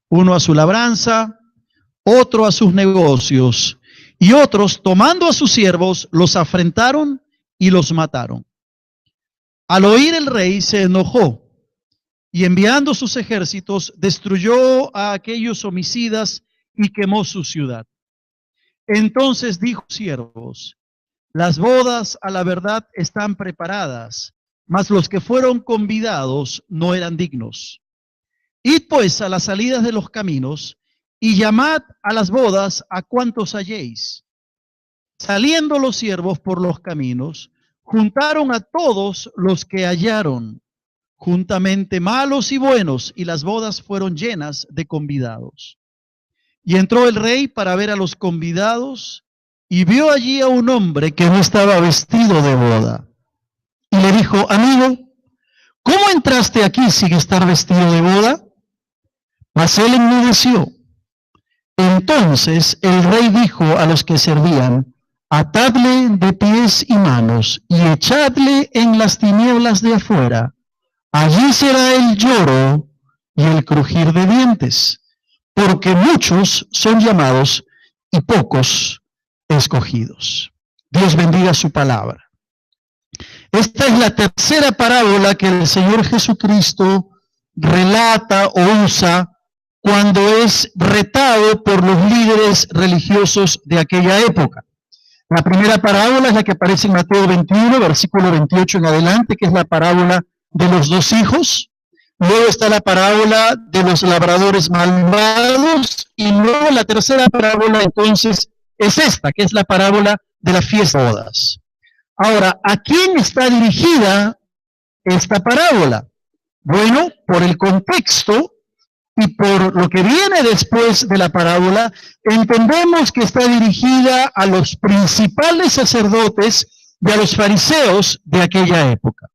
uno a su labranza, otro a sus negocios, y otros, tomando a sus siervos, los afrentaron y los mataron. Al oír el rey se enojó y enviando sus ejércitos destruyó a aquellos homicidas y quemó su ciudad. Entonces dijo a sus siervos: las bodas a la verdad están preparadas, mas los que fueron convidados no eran dignos. Id pues a las salidas de los caminos y llamad a las bodas a cuantos halléis. Saliendo los siervos por los caminos, juntaron a todos los que hallaron, juntamente malos y buenos, y las bodas fueron llenas de convidados. Y entró el rey para ver a los convidados, y vio allí a un hombre que no estaba vestido de boda. Y le dijo: amigo, ¿cómo entraste aquí sin estar vestido de boda? Mas él enmudeció. Entonces el rey dijo a los que servían: atadle de pies y manos y echadle en las tinieblas de afuera. Allí será el lloro y el crujir de dientes, porque muchos son llamados y pocos escogidos. Dios bendiga su palabra. Esta es la tercera parábola que el Señor Jesucristo relata o usa cuando es retado por los líderes religiosos de aquella época. La primera parábola es la que aparece en Mateo 21, versículo 28 en adelante, que es la parábola de los dos hijos. Luego está la parábola de los labradores malvados, y luego la tercera parábola entonces es esta, que es la parábola de la fiesta de bodas. Ahora, ¿a quién está dirigida esta parábola? Bueno, por el contexto y por lo que viene después de la parábola, entendemos que está dirigida a los principales sacerdotes y a los fariseos de aquella época.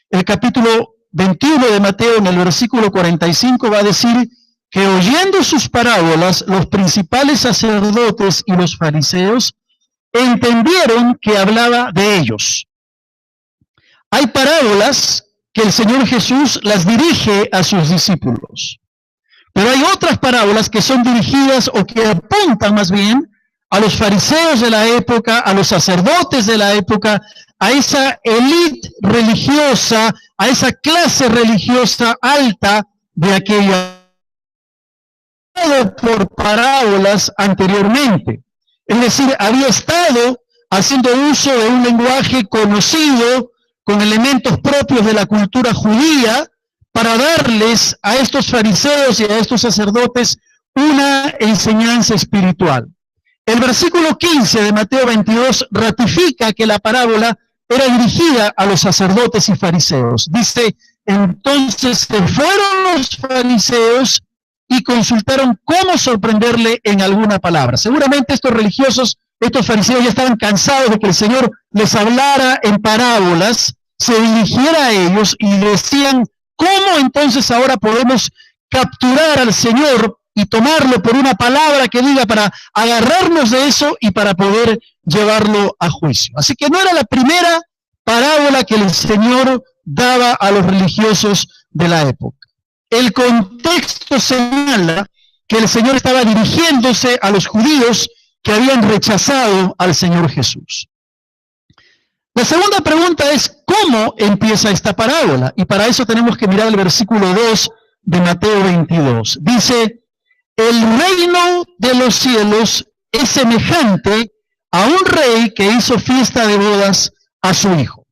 El capítulo 21 de Mateo, en el versículo 45, va a decir que oyendo sus parábolas, los principales sacerdotes y los fariseos entendieron que hablaba de ellos. Hay parábolas que el Señor Jesús las dirige a sus discípulos, pero hay otras parábolas que son dirigidas o que apuntan más bien a los fariseos de la época, a los sacerdotes de la época, a esa élite religiosa, a esa clase religiosa alta de aquella por parábolas anteriormente. Es decir, había estado haciendo uso de un lenguaje conocido con elementos propios de la cultura judía para darles a estos fariseos y a estos sacerdotes una enseñanza espiritual. El versículo 15 de Mateo 22 ratifica que la parábola era dirigida a los sacerdotes y fariseos. Dice: entonces se fueron los fariseos y consultaron cómo sorprenderle en alguna palabra. Seguramente estos religiosos, estos fariseos ya estaban cansados de que el Señor les hablara en parábolas, se dirigiera a ellos y decían: ¿cómo entonces ahora podemos capturar al Señor y tomarlo por una palabra que diga, para agarrarnos de eso y para poder llevarlo a juicio? Así que no era la primera parábola que el Señor daba a los religiosos de la época. El contexto señala que el Señor estaba dirigiéndose a los judíos que habían rechazado al Señor Jesús. La segunda pregunta es: ¿cómo empieza esta parábola? Y para eso tenemos que mirar el versículo 2 de Mateo 22. Dice: el reino de los cielos es semejante a un rey que hizo fiesta de bodas a su hijo.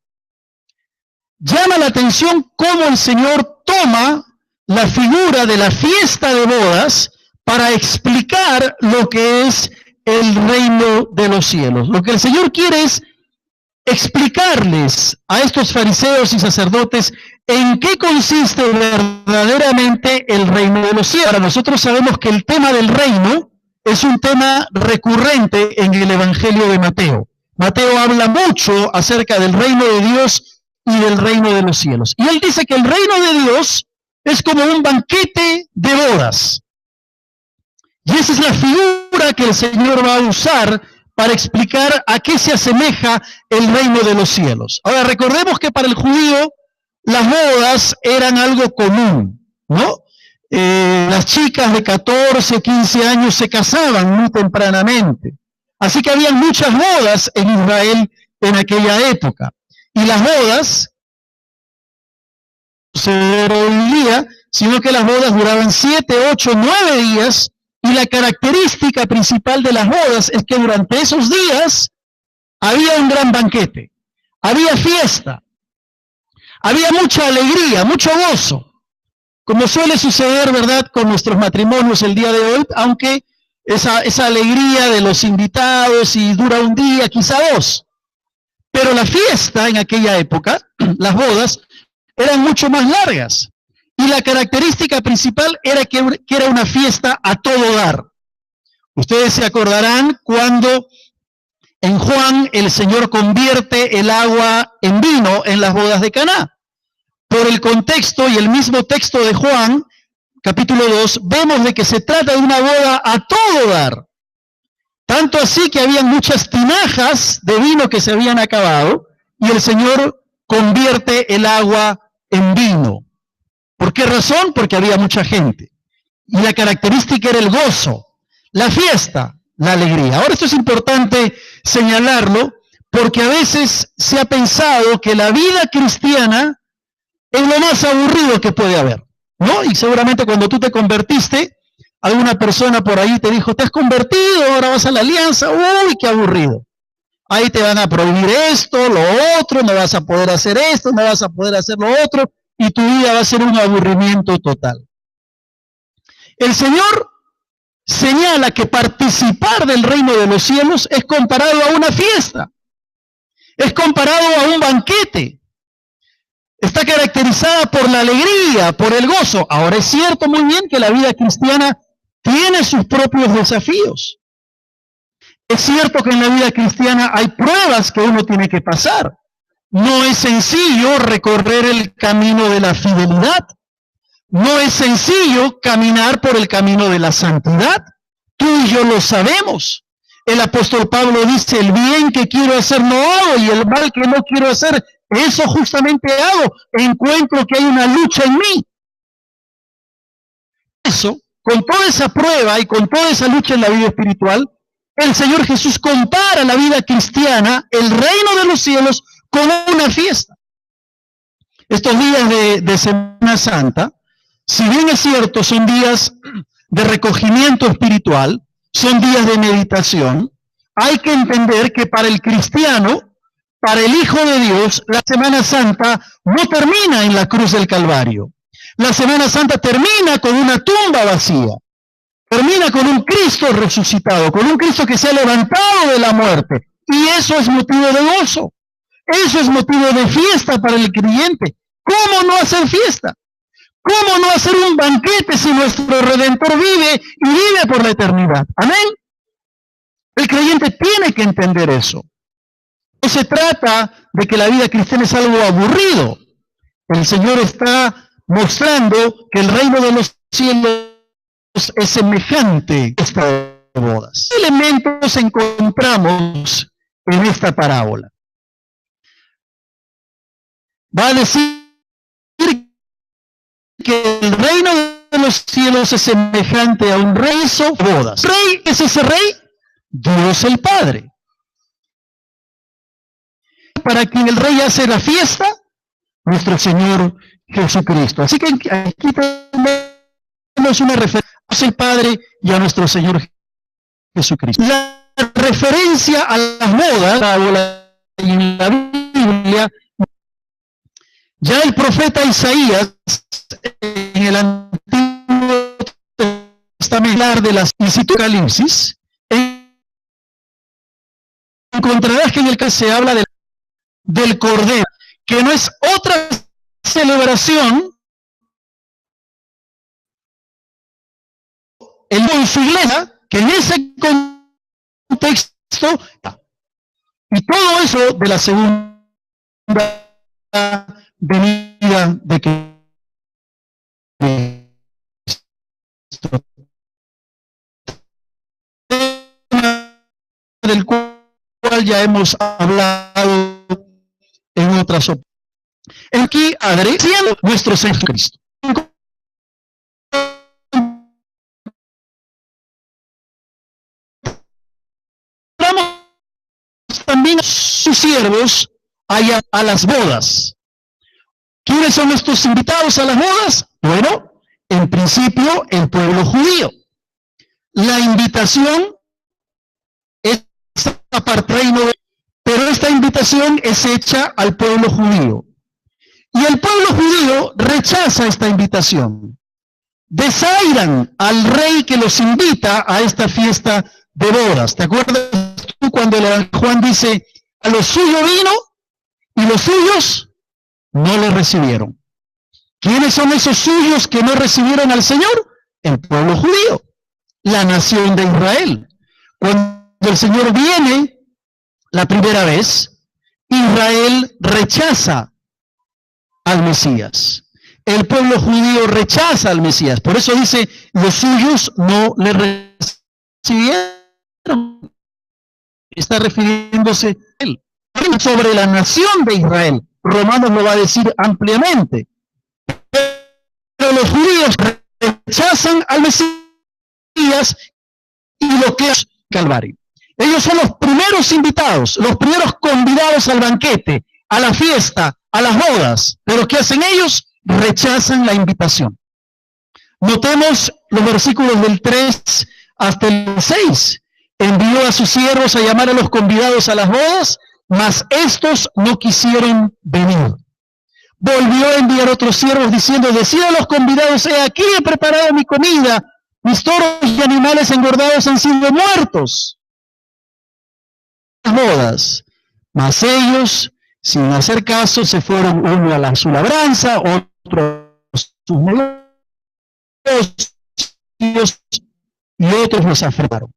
Llama la atención cómo el Señor toma la figura de la fiesta de bodas para explicar lo que es el reino de los cielos. Lo que el Señor quiere es explicarles a estos fariseos y sacerdotes en qué consiste verdaderamente el reino de los cielos. Ahora, nosotros sabemos que el tema del reino es un tema recurrente en el Evangelio de Mateo. Mateo habla mucho acerca del reino de Dios y del reino de los cielos. Y él dice que el reino de Dios es como un banquete de bodas. Y esa es la figura que el Señor va a usar para explicar a qué se asemeja el reino de los cielos. Ahora, recordemos que para el judío las bodas eran algo común, ¿no? Las chicas de 14, 15 años se casaban muy tempranamente. Así que había muchas bodas en Israel en aquella época. Y las bodas no se un día, sino que las bodas duraban 7, 8, 9 días. Y la característica principal de las bodas es que durante esos días había un gran banquete, había fiesta, había mucha alegría, mucho gozo, como suele suceder, ¿verdad?, con nuestros matrimonios el día de hoy, aunque esa alegría de los invitados y dura un día, quizá dos. Pero la fiesta en aquella época, las bodas, eran mucho más largas. Y la característica principal era que era una fiesta a todo dar. Ustedes se acordarán cuando en Juan el Señor convierte el agua en vino en las bodas de Caná. Por el contexto y el mismo texto de Juan, capítulo 2, vemos de que se trata de una boda a todo dar. Tanto así que había muchas tinajas de vino que se habían acabado y el Señor convierte el agua en vino. ¿Por qué razón? Porque había mucha gente. Y la característica era el gozo, la fiesta, la alegría. Ahora esto es importante señalarlo porque a veces se ha pensado que la vida cristiana es lo más aburrido que puede haber, ¿no? Y seguramente cuando tú te convertiste, alguna persona por ahí te dijo, te has convertido, ahora vas a la alianza, uy, qué aburrido. Ahí te van a prohibir esto, lo otro, no vas a poder hacer esto, no vas a poder hacer lo otro, y tu vida va a ser un aburrimiento total. El Señor señala que participar del reino de los cielos es comparado a una fiesta, es comparado a un banquete. Está caracterizada por la alegría, por el gozo. Ahora es cierto muy bien que la vida cristiana tiene sus propios desafíos. Es cierto que en la vida cristiana hay pruebas que uno tiene que pasar. No es sencillo recorrer el camino de la fidelidad. No es sencillo caminar por el camino de la santidad. Tú y yo lo sabemos. El apóstol Pablo dice, el bien que quiero hacer no hago y el mal que no quiero hacer, eso justamente hago. Encuentro que hay una lucha en mí. Eso, con toda esa prueba y con toda esa lucha en la vida espiritual, el Señor Jesús compara la vida cristiana, el reino de los cielos, con una fiesta. Estos días de Semana Santa, si bien es cierto, son días de recogimiento espiritual, son días de meditación, hay que entender que para el cristiano, para el Hijo de Dios, la Semana Santa no termina en la cruz del Calvario. La Semana Santa termina con una tumba vacía. Termina con un Cristo resucitado, con un Cristo que se ha levantado de la muerte. Y eso es motivo de gozo. Eso es motivo de fiesta para el creyente. ¿Cómo no hacer fiesta? ¿Cómo no hacer un banquete si nuestro Redentor vive y vive por la eternidad? Amén. El creyente tiene que entender eso. No se trata de que la vida cristiana es algo aburrido. El Señor está mostrando que el reino de los cielos es semejante a estas bodas. ¿Qué elementos encontramos en esta parábola? Va a decir que el reino de los cielos es semejante a un rey o bodas. ¿Rey es ese rey? Dios el Padre. Para quien el rey hace la fiesta, nuestro Señor Jesucristo. Así que aquí tenemos una referencia a el Padre y a nuestro Señor Jesucristo. La referencia a las bodas en la Biblia, ya el profeta Isaías en el Antiguo Testamento de las Apocalipsis, encontrarás que en el que se habla del Cordero, que no es otra celebración en su iglesia, que en ese contexto, y todo eso de la segunda venida de Cristo, del cual ya hemos hablado en otras oportunidades. Aquí agradeciendo nuestro Señor Cristo. También sus siervos a las bodas. ¿Quiénes son estos invitados a las bodas? Bueno, en principio el pueblo judío. La invitación es para el reino, pero esta invitación es hecha al pueblo judío. Y el pueblo judío rechaza esta invitación. Desairan al rey que los invita a esta fiesta de bodas. ¿Te acuerdas tú cuando Juan dice, a los suyos vino y los suyos no le recibieron? ¿Quiénes son esos suyos que no recibieron al Señor? El pueblo judío, la nación de Israel. Cuando el Señor viene la primera vez, Israel rechaza al Mesías. El pueblo judío rechaza al Mesías. Por eso dice, los suyos no le recibieron. Está refiriéndose a él. Sobre la nación de Israel. Romanos lo va a decir ampliamente. Pero los judíos rechazan al Mesías y lo que es Calvario. Ellos son los primeros invitados, los primeros convidados al banquete, a la fiesta, a las bodas. Pero ¿qué hacen ellos? Rechazan la invitación. Notemos los versículos del 3 hasta el 6. Envió a sus siervos a llamar a los convidados a las bodas, mas estos no quisieron venir. Volvió a enviar otros siervos diciendo, decid a los convidados, he aquí he preparado mi comida, mis toros y animales engordados han sido muertos. Las bodas, mas ellos, sin hacer caso, se fueron uno a su labranza, otro a sus negocios, y otros los afrentaron.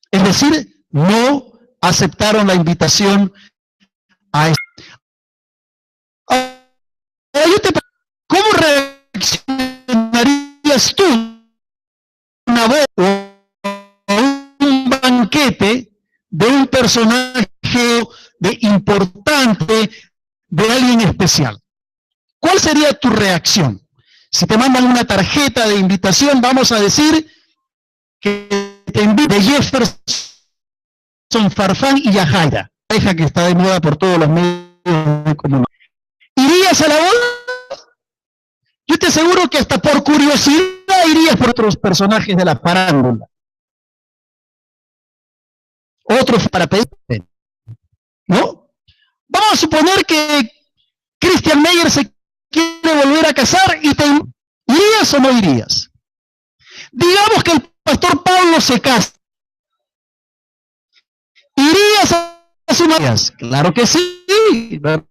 Es decir, no aceptaron la invitación a esto. Ahora yo te pregunto, ¿cómo reaccionarías tú a una boda o un banquete de un personaje importante, de alguien especial? ¿Cuál sería tu reacción? Si te mandan una tarjeta de invitación, vamos a decir que te invita Jefferson, Farfán y Yajaira, pareja que está de moda por todos los medios de comunicación. ¿Irías a la boda? Yo te aseguro que hasta por curiosidad irías por otros personajes de la farándula. Otros para pedir, ¿no? Vamos a suponer que Christian Meyer se quiere volver a casar y te ¿irías o no irías? Digamos que el pastor Pablo se casa. ¿Irías a su marido? Claro que sí, ¿verdad?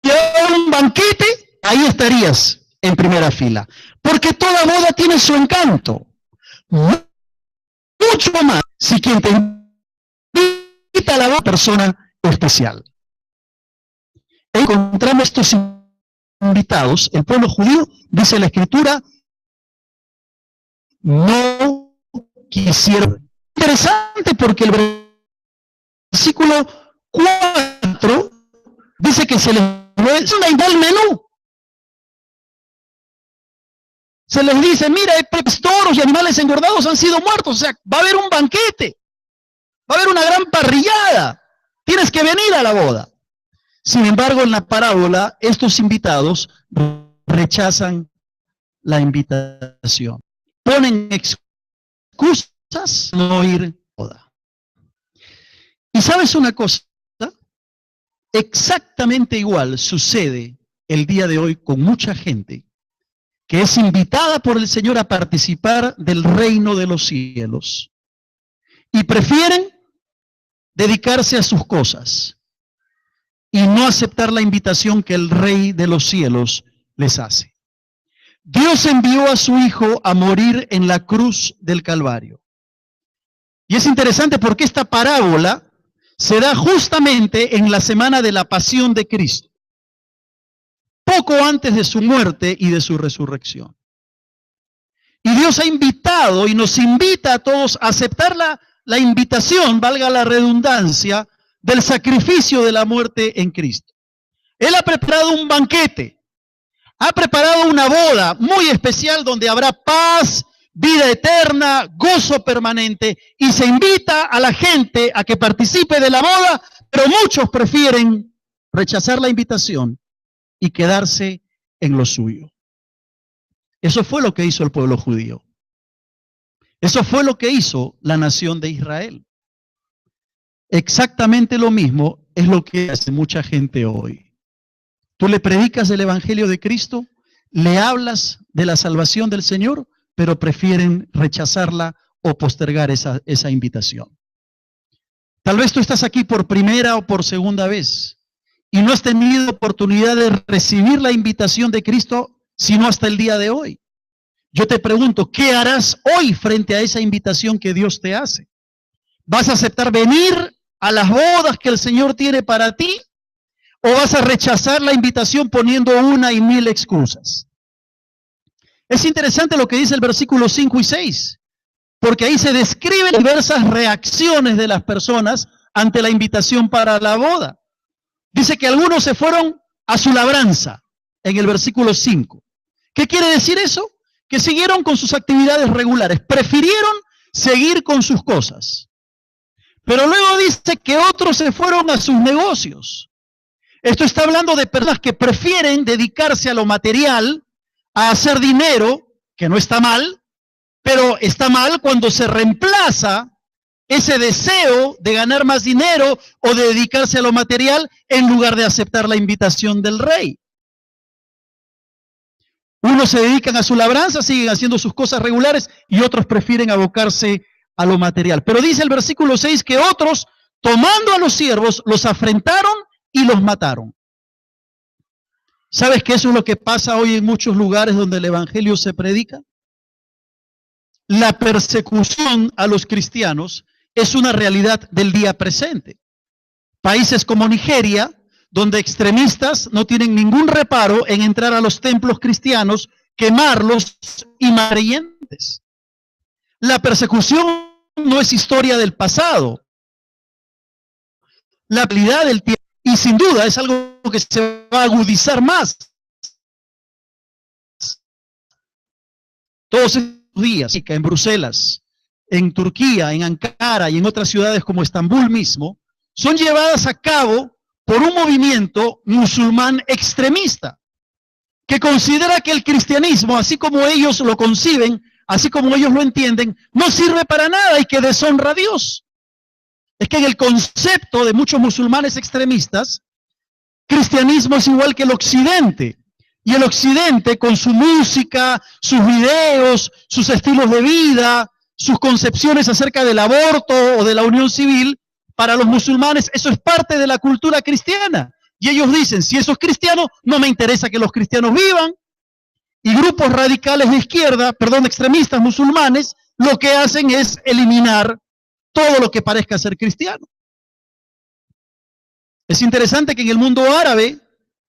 Y a un banquete, ahí estarías en primera fila. Porque toda boda tiene su encanto. Mucho más si quien te invita a la boda persona especial. Encontramos estos invitados, el pueblo judío, dice la Escritura, no quisieron. Interesante porque el versículo 4 dice que se les da el menú. Se les dice, mira, toros y animales engordados han sido muertos, o sea, va a haber un banquete, va a haber una gran parrillada, tienes que venir a la boda. Sin embargo, en la parábola, estos invitados rechazan la invitación. Ponen excusas no ir a la boda. Y ¿sabes una cosa? Exactamente igual sucede el día de hoy con mucha gente que es invitada por el Señor a participar del reino de los cielos y prefieren dedicarse a sus cosas y no aceptar la invitación que el Rey de los cielos les hace. Dios envió a su Hijo a morir en la cruz del Calvario. Y es interesante porque esta parábola se da justamente en la semana de la pasión de Cristo, poco antes de su muerte y de su resurrección. Y Dios ha invitado y nos invita a todos a aceptar la invitación, valga la redundancia, del sacrificio de la muerte en Cristo. Él ha preparado un banquete, ha preparado una boda muy especial donde habrá paz, vida eterna, gozo permanente, y se invita a la gente a que participe de la boda, pero muchos prefieren rechazar la invitación y quedarse en lo suyo. Eso fue lo que hizo el pueblo judío. Eso fue lo que hizo la nación de Israel. Exactamente lo mismo es lo que hace mucha gente hoy. Tú le predicas el evangelio de Cristo, le hablas de la salvación del Señor, pero prefieren rechazarla o postergar esa invitación. Tal vez tú estás aquí por primera o por segunda vez y no has tenido oportunidad de recibir la invitación de Cristo sino hasta el día de hoy. Yo te pregunto, ¿qué harás hoy frente a esa invitación que Dios te hace? ¿Vas a aceptar venir a las bodas que el Señor tiene para ti? ¿O vas a rechazar la invitación poniendo una y mil excusas? Es interesante lo que dice el versículo 5 y 6, porque ahí se describen diversas reacciones de las personas ante la invitación para la boda. Dice que algunos se fueron a su labranza, en el versículo 5. ¿Qué quiere decir eso? Que siguieron con sus actividades regulares, prefirieron seguir con sus cosas. Pero luego dice que otros se fueron a sus negocios. Esto está hablando de personas que prefieren dedicarse a lo material, a hacer dinero, que no está mal, pero está mal cuando se reemplaza ese deseo de ganar más dinero o de dedicarse a lo material en lugar de aceptar la invitación del rey. Unos se dedican a su labranza, siguen haciendo sus cosas regulares y otros prefieren abocarse a lo material. Pero dice el versículo 6 que otros, tomando a los siervos, los afrentaron y los mataron. ¿Sabes que eso es lo que pasa hoy en muchos lugares donde el evangelio se predica? La persecución a los cristianos es una realidad del día presente. Países como Nigeria, donde extremistas no tienen ningún reparo en entrar a los templos cristianos, quemarlos y matar creyentes. La persecución no es historia del pasado. La realidad del tiempo. Y sin duda es algo que se va a agudizar más. Todos estos días, en Bruselas, en Turquía, en Ankara y en otras ciudades como Estambul mismo, son llevadas a cabo por un movimiento musulmán extremista, que considera que el cristianismo, así como ellos lo conciben, así como ellos lo entienden, no sirve para nada y que deshonra a Dios. Es que en el concepto de muchos musulmanes extremistas, cristianismo es igual que el occidente. Y el occidente, con su música, sus videos, sus estilos de vida, sus concepciones acerca del aborto o de la unión civil, para los musulmanes eso es parte de la cultura cristiana. Y ellos dicen, si eso es cristiano, no me interesa que los cristianos vivan. Y grupos radicales de izquierda, extremistas musulmanes, lo que hacen es eliminar todo lo que parezca ser cristiano. Es interesante que en el mundo árabe,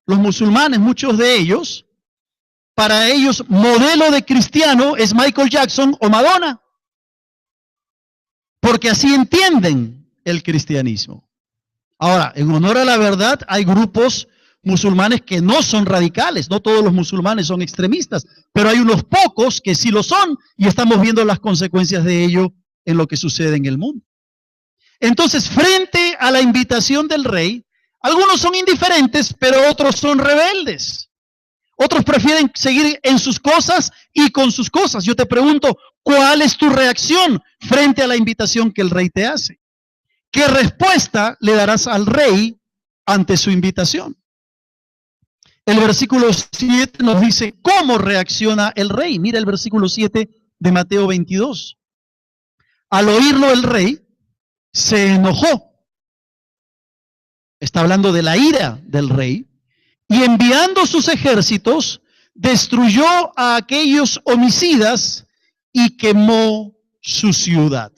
los musulmanes, muchos de ellos, para ellos modelo de cristiano es Michael Jackson o Madonna, porque así entienden el cristianismo. Ahora, en honor a la verdad, hay grupos musulmanes que no son radicales, no todos los musulmanes son extremistas, pero hay unos pocos que sí lo son y estamos viendo las consecuencias de ello en lo que sucede en el mundo. Entonces, frente a la invitación del rey, algunos son indiferentes, pero otros son rebeldes. Otros prefieren seguir en sus cosas y con sus cosas. Yo te pregunto, ¿cuál es tu reacción frente a la invitación que el rey te hace? ¿Qué respuesta le darás al rey ante su invitación? El versículo 7 nos dice cómo reacciona el rey. Mira el versículo 7 de Mateo 22. Al oírlo el rey se enojó. Está hablando de la ira del rey. Y enviando sus ejércitos, destruyó a aquellos homicidas y quemó su ciudad.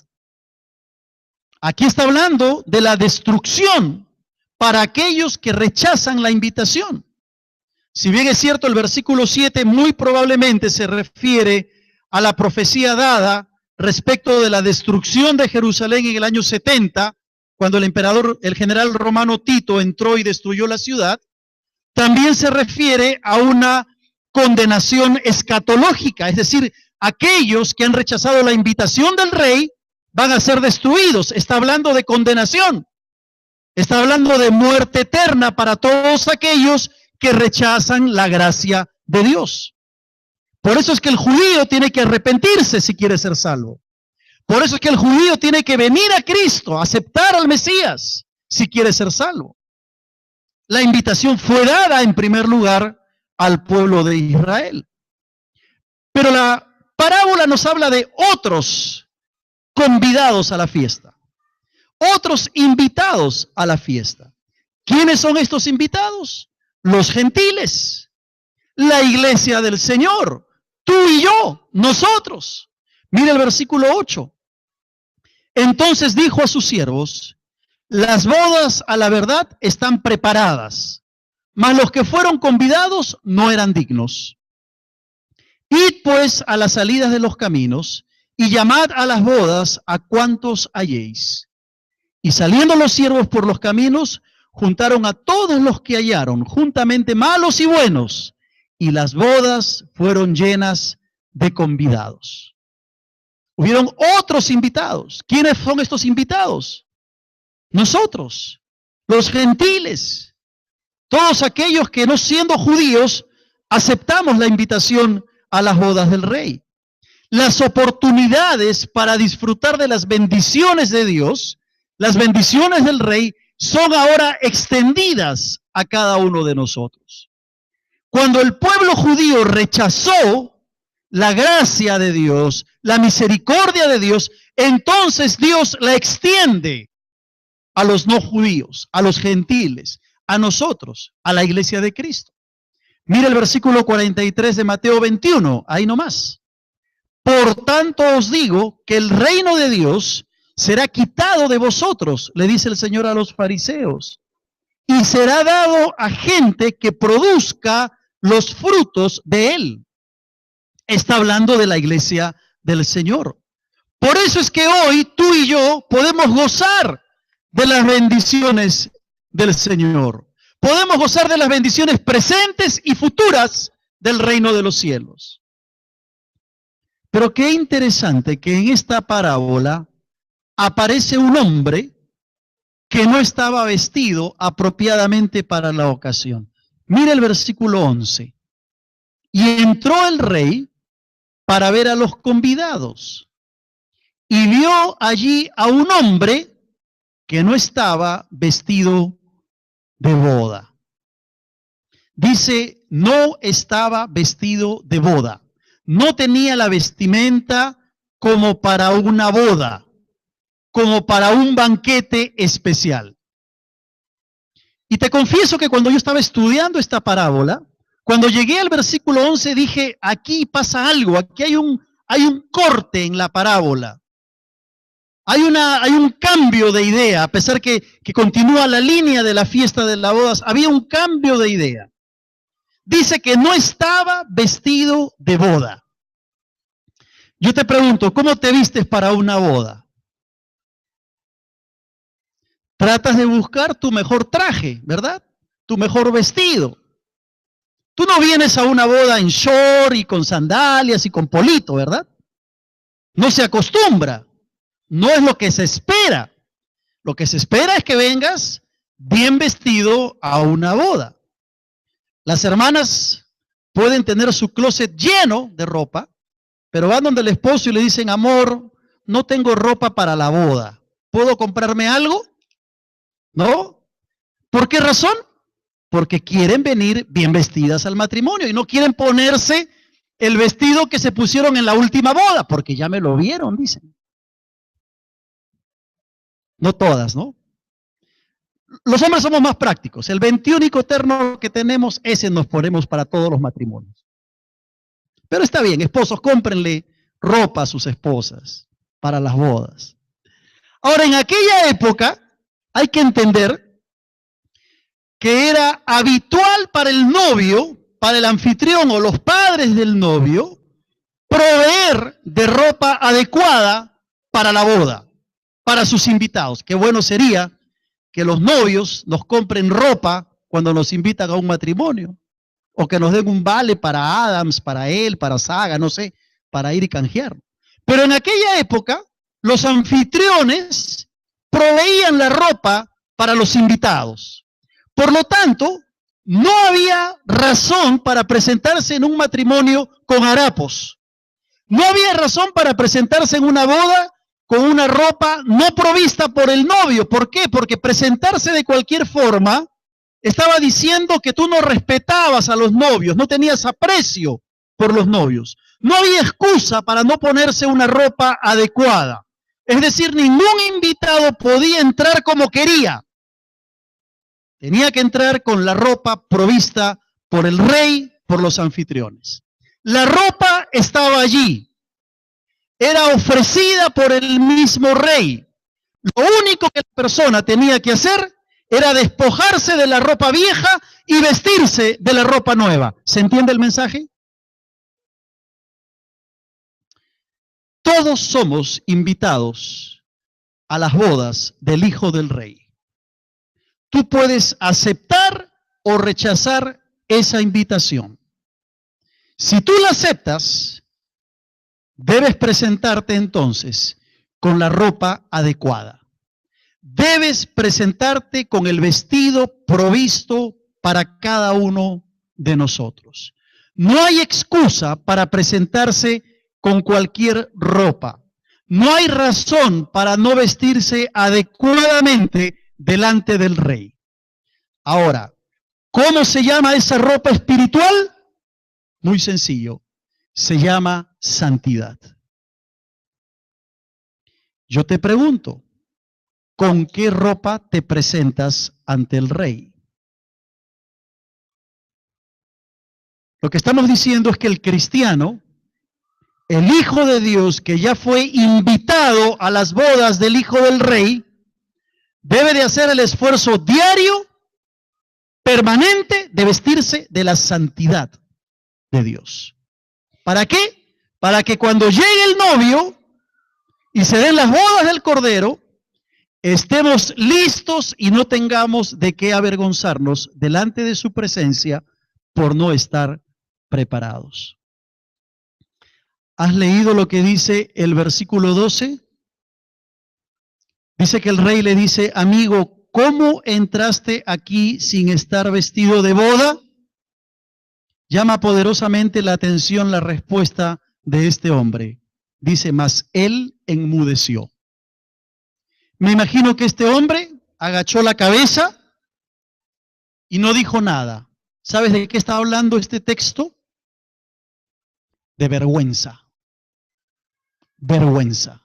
Aquí está hablando de la destrucción para aquellos que rechazan la invitación. Si bien es cierto, el versículo 7 muy probablemente se refiere a la profecía dada respecto de la destrucción de Jerusalén en el año 70, cuando el general romano Tito entró y destruyó la ciudad, también se refiere a una condenación escatológica, es decir, aquellos que han rechazado la invitación del rey van a ser destruidos. Está hablando de condenación, está hablando de muerte eterna para todos aquellos que rechazan la gracia de Dios. Por eso es que el judío tiene que arrepentirse si quiere ser salvo. Por eso es que el judío tiene que venir a Cristo, aceptar al Mesías, si quiere ser salvo. La invitación fue dada en primer lugar al pueblo de Israel. Pero la parábola nos habla de otros convidados a la fiesta, otros invitados a la fiesta. ¿Quiénes son estos invitados? Los gentiles, la iglesia del Señor, tú y yo, nosotros. Mira el versículo 8. Entonces dijo a sus siervos: las bodas a la verdad están preparadas, mas los que fueron convidados no eran dignos. Id pues a las salidas de los caminos y llamad a las bodas a cuantos halléis. Y saliendo los siervos por los caminos, juntaron a todos los que hallaron, juntamente malos y buenos, y las bodas fueron llenas de convidados. Hubieron otros invitados. ¿Quiénes son estos invitados? Nosotros, los gentiles, todos aquellos que no siendo judíos aceptamos la invitación a las bodas del rey. Las oportunidades para disfrutar de las bendiciones de Dios, las bendiciones del rey, son ahora extendidas a cada uno de nosotros. Cuando el pueblo judío rechazó la gracia de Dios, la misericordia de Dios, entonces Dios la extiende a los no judíos, a los gentiles, a nosotros, a la iglesia de Cristo. Mira el versículo 43 de Mateo 21, ahí nomás. Por tanto os digo que el reino de Dios será quitado de vosotros, le dice el Señor a los fariseos, y será dado a gente que produzca los frutos de él. Está hablando de la iglesia del Señor. Por eso es que hoy tú y yo podemos gozar de las bendiciones del Señor. Podemos gozar de las bendiciones presentes y futuras del reino de los cielos. Pero qué interesante que en esta parábola aparece un hombre que no estaba vestido apropiadamente para la ocasión. Mira el versículo 11. Y entró el rey para ver a los convidados, y vio allí a un hombre que no estaba vestido de boda. Dice, no estaba vestido de boda. No tenía la vestimenta como para una boda, como para un banquete especial. Y te confieso que cuando yo estaba estudiando esta parábola, cuando llegué al versículo 11 dije, aquí pasa algo, aquí hay un corte en la parábola. Hay un cambio de idea, a pesar que continúa la línea de la fiesta de las bodas, había un cambio de idea. Dice que no estaba vestido de boda. Yo te pregunto, ¿cómo te vistes para una boda? Tratas de buscar tu mejor traje, ¿verdad? Tu mejor vestido. Tú no vienes a una boda en short y con sandalias y con polito, ¿verdad? No se acostumbra. No es lo que se espera. Lo que se espera es que vengas bien vestido a una boda. Las hermanas pueden tener su closet lleno de ropa, pero van donde el esposo y le dicen, amor, no tengo ropa para la boda. ¿Puedo comprarme algo? ¿No? ¿Por qué razón? Porque quieren venir bien vestidas al matrimonio y no quieren ponerse el vestido que se pusieron en la última boda, porque ya me lo vieron, dicen. No todas, ¿no? Los hombres somos más prácticos. El 21 terno que tenemos, ese nos ponemos para todos los matrimonios. Pero está bien, esposos, cómprenle ropa a sus esposas para las bodas. Ahora, en aquella época, hay que entender que era habitual para el novio, para el anfitrión o los padres del novio, proveer de ropa adecuada para la boda, para sus invitados. Qué bueno sería que los novios nos compren ropa cuando nos invitan a un matrimonio, o que nos den un vale para Adams, para él, para Saga, no sé, para ir y canjear. Pero en aquella época, los anfitriones proveían la ropa para los invitados. Por lo tanto, no había razón para presentarse en un matrimonio con harapos. No había razón para presentarse en una boda con una ropa no provista por el novio. ¿Por qué? Porque presentarse de cualquier forma estaba diciendo que tú no respetabas a los novios, no tenías aprecio por los novios. No había excusa para no ponerse una ropa adecuada. Es decir, ningún invitado podía entrar como quería. Tenía que entrar con la ropa provista por el rey, por los anfitriones. La ropa estaba allí. Era ofrecida por el mismo rey. Lo único que la persona tenía que hacer era despojarse de la ropa vieja y vestirse de la ropa nueva. ¿Se entiende el mensaje? Todos somos invitados a las bodas del Hijo del Rey. Tú puedes aceptar o rechazar esa invitación. Si tú la aceptas, debes presentarte entonces con la ropa adecuada. Debes presentarte con el vestido provisto para cada uno de nosotros. No hay excusa para presentarse con cualquier ropa. No hay razón para no vestirse adecuadamente delante del rey. Ahora, ¿cómo se llama esa ropa espiritual? Muy sencillo, se llama santidad. Yo te pregunto, ¿con qué ropa te presentas ante el rey? Lo que estamos diciendo es que el cristiano, el Hijo de Dios, que ya fue invitado a las bodas del Hijo del Rey, debe de hacer el esfuerzo diario, permanente, de vestirse de la santidad de Dios. ¿Para qué? Para que cuando llegue el novio y se den las bodas del Cordero, estemos listos y no tengamos de qué avergonzarnos delante de su presencia por no estar preparados. ¿Has leído lo que dice el versículo 12? Dice que el rey le dice, amigo, ¿cómo entraste aquí sin estar vestido de boda? Llama poderosamente la atención la respuesta de este hombre. Dice, mas él enmudeció. Me imagino que este hombre agachó la cabeza y no dijo nada. ¿Sabes de qué está hablando este texto? De vergüenza. Vergüenza.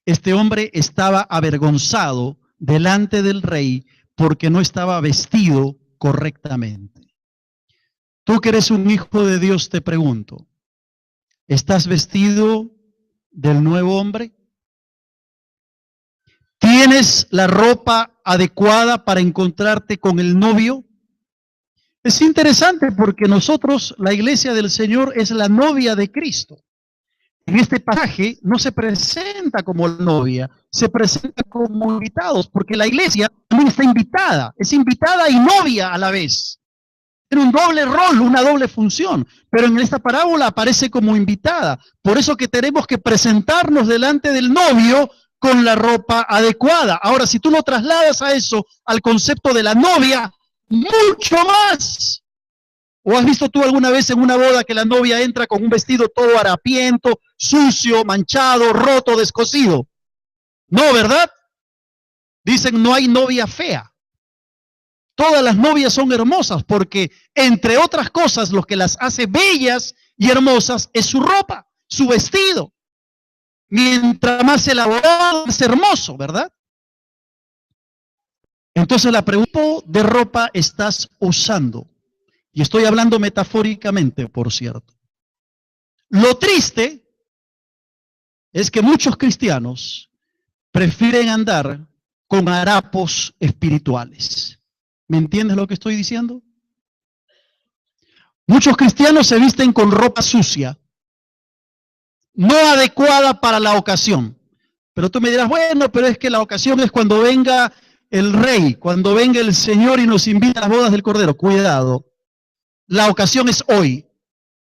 Este hombre estaba avergonzado delante del rey porque no estaba vestido correctamente. Tú que eres un hijo de Dios, te pregunto, ¿estás vestido del nuevo hombre? ¿Tienes la ropa adecuada para encontrarte con el novio? Es interesante porque nosotros, la iglesia del Señor, es la novia de Cristo. En este pasaje no se presenta como novia, se presenta como invitados, porque la iglesia también está invitada, es invitada y novia a la vez. Tiene un doble rol, una doble función, pero en esta parábola aparece como invitada. Por eso que tenemos que presentarnos delante del novio con la ropa adecuada. Ahora, si tú lo trasladas a eso, al concepto de la novia, mucho más. ¿O has visto tú alguna vez en una boda que la novia entra con un vestido todo harapiento, sucio, manchado, roto, descosido? No, ¿verdad? Dicen no hay novia fea. Todas las novias son hermosas porque, entre otras cosas, lo que las hace bellas y hermosas es su ropa, su vestido. Mientras más elaborado, más hermoso, ¿verdad? Entonces la pregunta de ropa estás usando. Y estoy hablando metafóricamente, por cierto. Lo triste es que muchos cristianos prefieren andar con harapos espirituales. ¿Me entiendes lo que estoy diciendo? Muchos cristianos se visten con ropa sucia, no adecuada para la ocasión. Pero tú me dirás, bueno, pero es que la ocasión es cuando venga el Rey, cuando venga el Señor y nos invita a las bodas del Cordero. Cuidado, la ocasión es hoy,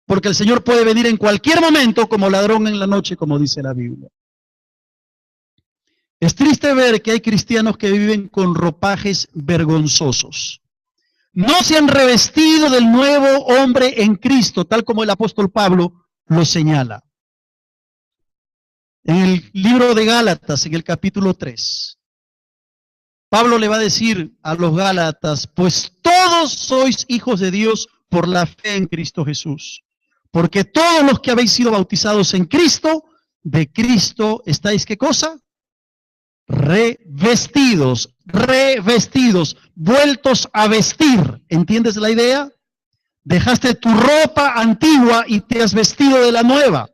porque el Señor puede venir en cualquier momento como ladrón en la noche, como dice la Biblia. Es triste ver que hay cristianos que viven con ropajes vergonzosos. No se han revestido del nuevo hombre en Cristo, tal como el apóstol Pablo lo señala. En el libro de Gálatas, en el capítulo 3, Pablo le va a decir a los Gálatas, pues todos sois hijos de Dios por la fe en Cristo Jesús. Porque todos los que habéis sido bautizados en Cristo, de Cristo estáis, ¿qué cosa? Revestidos, vueltos a vestir. ¿Entiendes la idea? Dejaste tu ropa antigua y te has vestido de la nueva.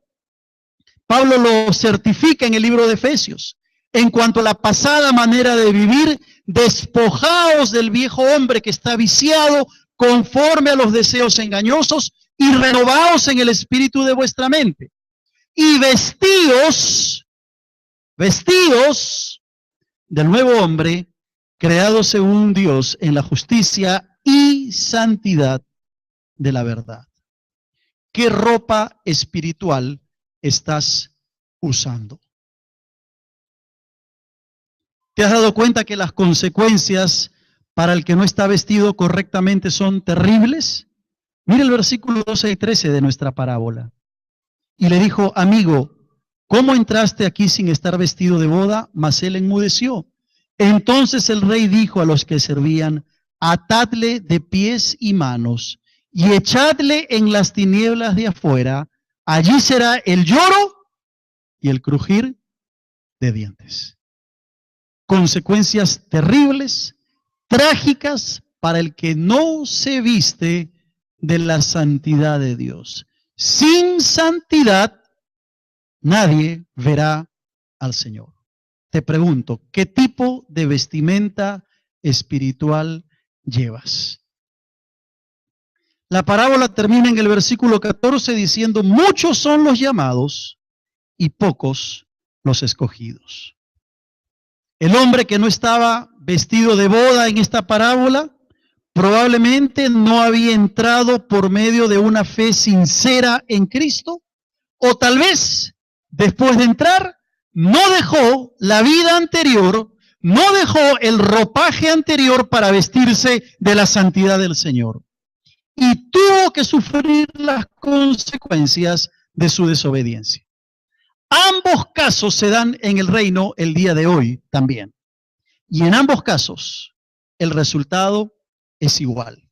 Pablo lo certifica en el libro de Efesios. En cuanto a la pasada manera de vivir, despojaos del viejo hombre que está viciado conforme a los deseos engañosos y renovaos en el espíritu de vuestra mente. Y vestidos del nuevo hombre, creado según Dios en la justicia y santidad de la verdad. ¿Qué ropa espiritual estás usando? ¿Te has dado cuenta que las consecuencias para el que no está vestido correctamente son terribles? Mira el versículo 12 y 13 de nuestra parábola. Y le dijo, amigo, ¿cómo entraste aquí sin estar vestido de boda? Mas él enmudeció. Entonces el rey dijo a los que servían, atadle de pies y manos y echadle en las tinieblas de afuera. Allí será el lloro y el crujir de dientes. Consecuencias terribles, trágicas para el que no se viste de la santidad de Dios. Sin santidad, nadie verá al Señor. Te pregunto, ¿qué tipo de vestimenta espiritual llevas? La parábola termina en el versículo 14 diciendo, muchos son los llamados y pocos los escogidos. El hombre que no estaba vestido de boda en esta parábola probablemente no había entrado por medio de una fe sincera en Cristo, o tal vez después de entrar no dejó la vida anterior, no dejó el ropaje anterior para vestirse de la santidad del Señor. Y tuvo que sufrir las consecuencias de su desobediencia. Ambos casos se dan en el reino el día de hoy también. Y en ambos casos el resultado es igual.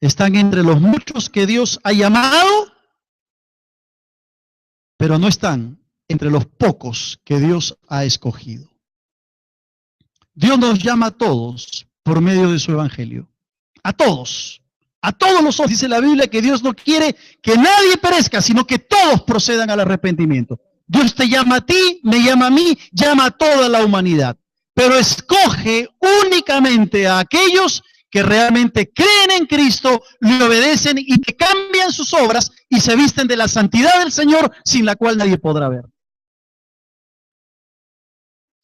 Están entre los muchos que Dios ha llamado, pero no están entre los pocos que Dios ha escogido. Dios nos llama a todos por medio de su evangelio. A todos los ojos, dice la Biblia, que Dios no quiere que nadie perezca, sino que todos procedan al arrepentimiento. Dios te llama a ti, me llama a mí, llama a toda la humanidad, pero escoge únicamente a aquellos que realmente creen en Cristo, le obedecen y que cambian sus obras y se visten de la santidad del Señor, sin la cual nadie podrá ver.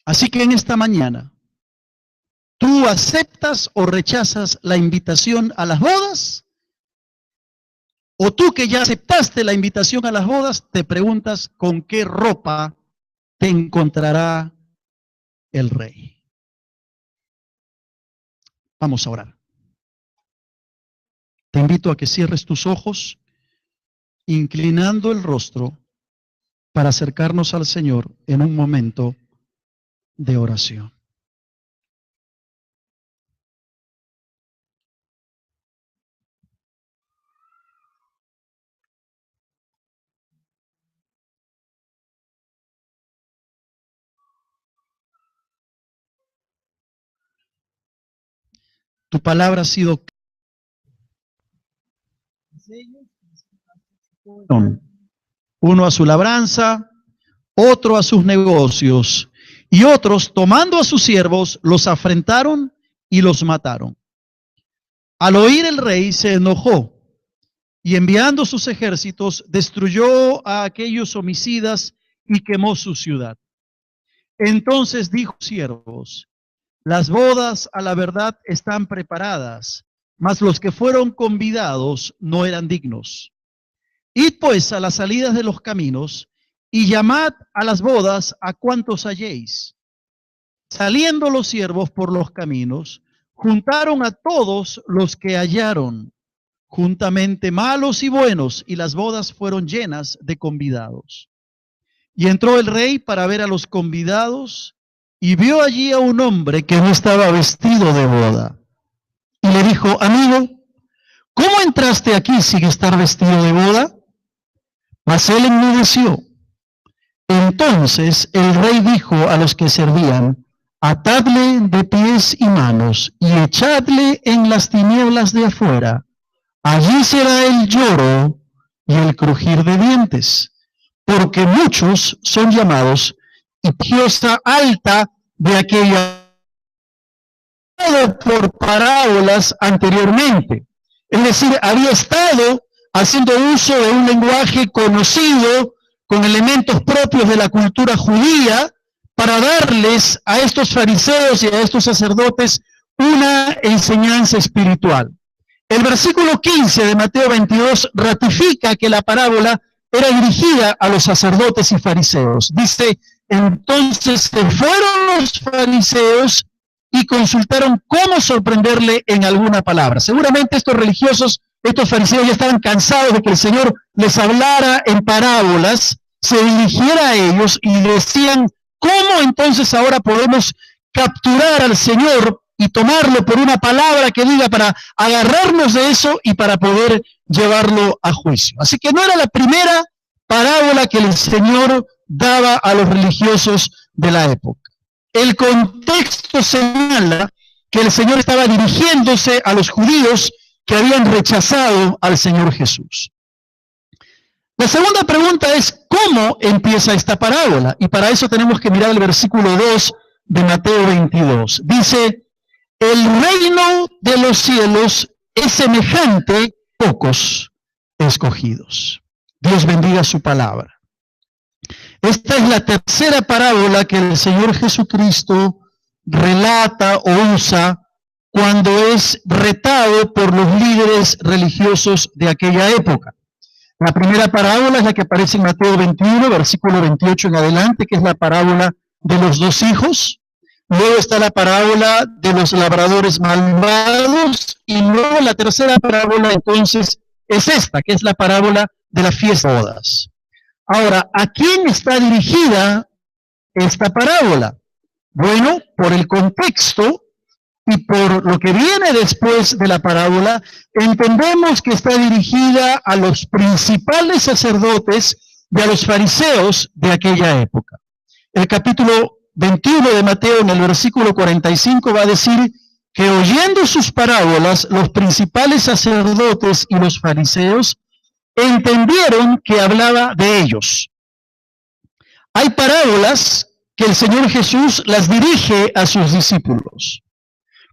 Así que en esta mañana, ¿tú aceptas o rechazas la invitación a las bodas? O tú que ya aceptaste la invitación a las bodas, te preguntas con qué ropa te encontrará el Rey. Vamos a orar. Te invito a que cierres tus ojos, inclinando el rostro para acercarnos al Señor en un momento de oración. Tu palabra ha sido uno a su labranza, otro a sus negocios, y otros, tomando a sus siervos, los afrentaron y los mataron. Al oír el rey se enojó y enviando sus ejércitos, destruyó a aquellos homicidas y quemó su ciudad. Entonces dijo a sus siervos: las bodas a la verdad están preparadas, mas los que fueron convidados no eran dignos. Id pues a las salidas de los caminos y llamad a las bodas a cuantos halléis. Saliendo los siervos por los caminos, juntaron a todos los que hallaron, juntamente malos y buenos, y las bodas fueron llenas de convidados. Y entró el rey para ver a los convidados, y vio allí a un hombre que no estaba vestido de boda. Y le dijo: amigo, ¿cómo entraste aquí sin estar vestido de boda? Mas él enmudeció. Entonces el rey dijo a los que servían: atadle de pies y manos y echadle en las tinieblas de afuera. Allí será el lloro y el crujir de dientes, porque muchos son llamados y diosa alta de aquella por parábolas anteriormente. Es decir, había estado haciendo uso de un lenguaje conocido con elementos propios de la cultura judía para darles a estos fariseos y a estos sacerdotes una enseñanza espiritual. El versículo 15 de Mateo 22 ratifica que la parábola era dirigida a los sacerdotes y fariseos. Dice: entonces se fueron los fariseos y consultaron cómo sorprenderle en alguna palabra. Seguramente estos religiosos, estos fariseos, ya estaban cansados de que el Señor les hablara en parábolas, se dirigiera a ellos y decían: ¿cómo entonces ahora podemos capturar al Señor y tomarlo por una palabra que diga, para agarrarnos de eso y para poder llevarlo a juicio? Así que no era la primera parábola que el Señor daba a los religiosos de la época. El contexto señala que el Señor estaba dirigiéndose a los judíos que habían rechazado al Señor Jesús. La segunda pregunta es: ¿cómo empieza esta parábola? Y para eso tenemos que mirar el versículo 2 de Mateo 22. Dice: el reino de los cielos es semejante a pocos escogidos. Dios bendiga su palabra. Esta es la tercera parábola que el Señor Jesucristo relata o usa cuando es retado por los líderes religiosos de aquella época. La primera parábola es la que aparece en Mateo 21, versículo 28 en adelante, que es la parábola de los dos hijos. Luego está la parábola de los labradores malvados, y luego la tercera parábola entonces es esta, que es la parábola de la fiesta de bodas. Ahora, ¿a quién está dirigida esta parábola? Bueno, por el contexto y por lo que viene después de la parábola, entendemos que está dirigida a los principales sacerdotes y a los fariseos de aquella época. El capítulo 21 de Mateo, en el versículo 45, va a decir que oyendo sus parábolas, los principales sacerdotes y los fariseos entendieron que hablaba de ellos. Hay parábolas que el Señor Jesús las dirige a sus discípulos,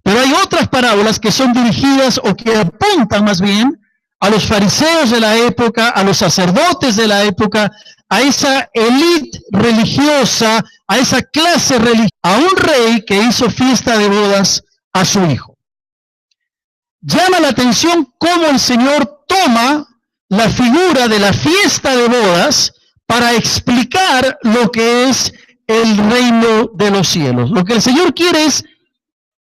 pero hay otras parábolas que son dirigidas o que apuntan más bien a los fariseos de la época, a los sacerdotes de la época, a esa élite religiosa, a esa clase religiosa, a un rey que hizo fiesta de bodas a su hijo. Llama la atención cómo el Señor toma la figura de la fiesta de bodas para explicar lo que es el reino de los cielos. Lo que el Señor quiere es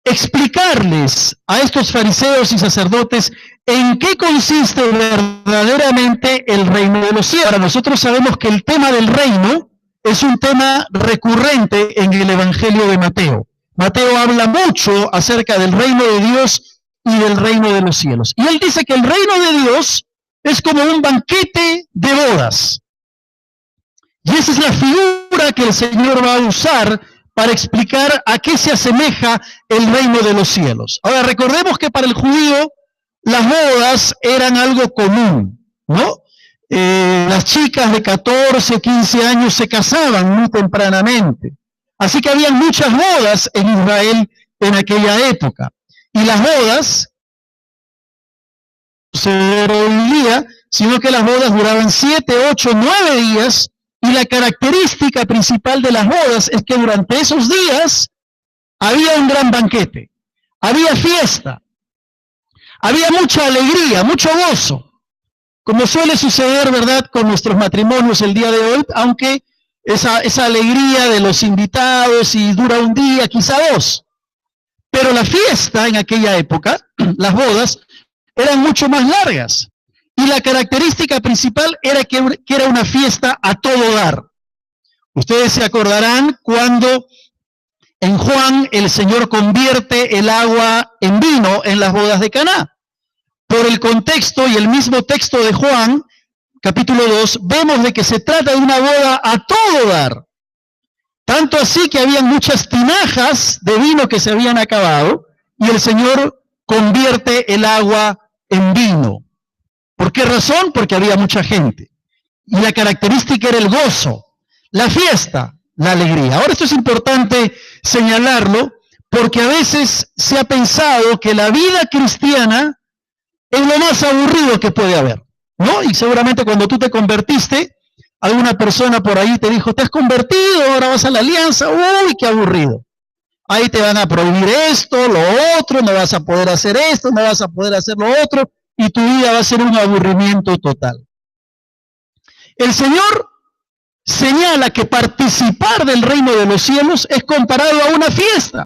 explicarles a estos fariseos y sacerdotes en qué consiste verdaderamente el reino de los cielos. Ahora, nosotros sabemos que el tema del reino es un tema recurrente en el Evangelio de Mateo. Mateo habla mucho acerca del reino de Dios y del reino de los cielos. Y él dice que el reino de Dios es como un banquete de bodas. Y esa es la figura que el Señor va a usar para explicar a qué se asemeja el reino de los cielos. Ahora, recordemos que para el judío las bodas eran algo común, ¿no? Las chicas de 14, 15 años se casaban muy tempranamente. Así que había muchas bodas en Israel en aquella época. Y las bodas, hoy día, sino que las bodas duraban 7, 8, 9 días, y la característica principal de las bodas es que durante esos días había un gran banquete, había fiesta, había mucha alegría, mucho gozo, como suele suceder, ¿verdad?, con nuestros matrimonios el día de hoy, aunque esa alegría de los invitados y dura un día, quizá dos. Pero la fiesta en aquella época, las bodas, eran mucho más largas. Y la característica principal era que era una fiesta a todo dar. Ustedes se acordarán cuando en Juan el Señor convierte el agua en vino en las bodas de Caná. Por el contexto y el mismo texto de Juan, capítulo 2, vemos de que se trata de una boda a todo dar. Tanto así que habían muchas tinajas de vino que se habían acabado y el Señor convierte el agua en vino. ¿Por qué razón? Porque había mucha gente. Y la característica era el gozo, la fiesta, la alegría. Ahora esto es importante señalarlo porque a veces se ha pensado que la vida cristiana es lo más aburrido que puede haber, ¿no? Y seguramente cuando tú te convertiste, alguna persona por ahí te dijo, te has convertido, ahora vas a la alianza, uy, qué aburrido. Ahí te van a prohibir esto, lo otro, no vas a poder hacer esto, no vas a poder hacer lo otro, y tu vida va a ser un aburrimiento total. El Señor señala que participar del reino de los cielos es comparado a una fiesta.